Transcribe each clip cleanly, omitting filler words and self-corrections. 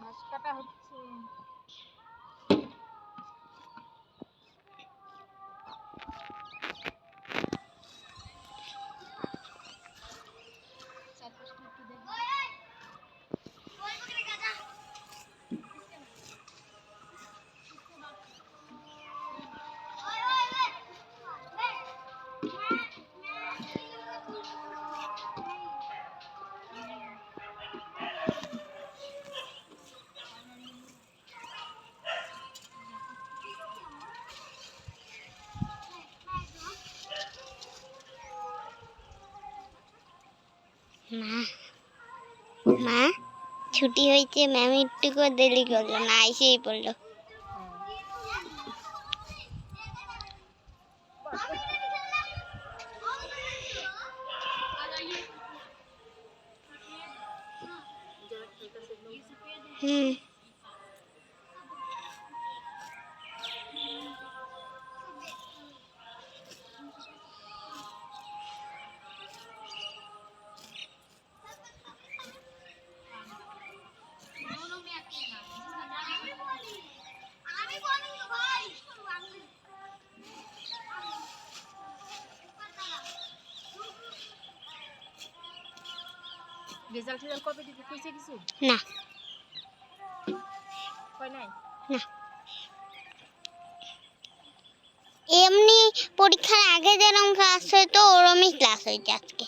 ঘাস কাটা হচ্ছে। মা ছুটি হয়েছে, ম্যাম একটু করে দেরি করলো না, এসেই পড়লো। রেজাল্ট কবে দিতে কইছে কিছু? না কই নাই না, এমনি পরীক্ষার আগে যেরকম ক্লাস হয়তো ওরমই ক্লাস হয়েছে আজকে,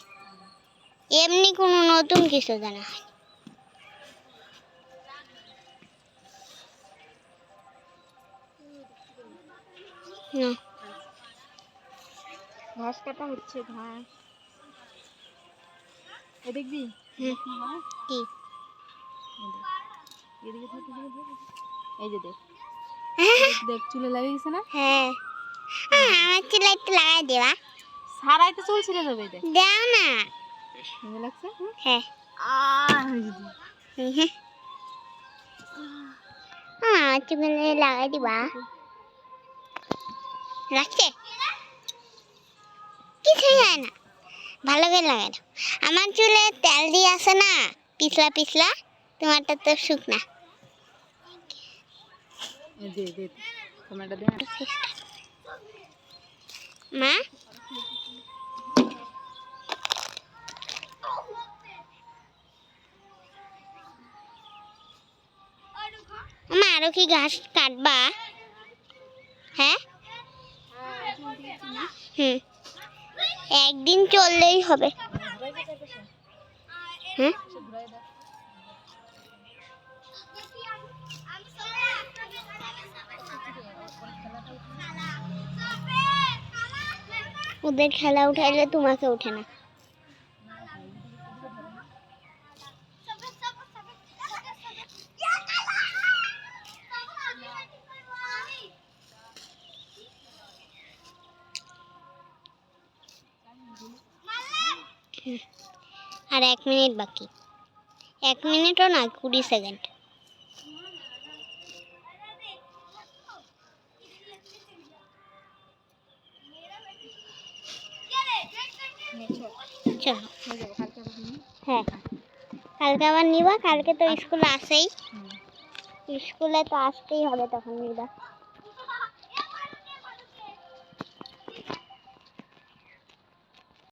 এমনি কোনো নতুন কিছু জানা হয় না। ঘাস কাটা হচ্ছে, ঘাস এ দেখবি কি এদিকে থাকি, এই যে দেখ দেখ চুলে লাগে গেছে না? হ্যাঁ, আমার চুলে একটু লাগাই দেবা, সারাই তো চুল ছিঁড়ে যাবে। দেখ দাও না, মজা লাগছে। হ্যাঁ আমার চুলে লাগাই দিবা, লাগছে কিছু যায় না, ভালো করে লাগাই দাও। আমার চুলে তেল দিয়ে আছে না, পিছলা পিছলা, তোমারটা তো শুকনা। মা মা আরো কি ঘাস কাটবা? হ্যাঁ একদিন চললেই হবে। হ্যাঁ ওদের খেলা উঠাইলে তোমাকে উঠে না। আর 1 মিনিট বাকি, 1 মিনিটও না, 20 সেকেন্ড। চলো হ্যাঁ, কালকে আবার নিবা, কালকে তো স্কুল আসেই, স্কুলে তো আসতেই হবে, তখন নিবা।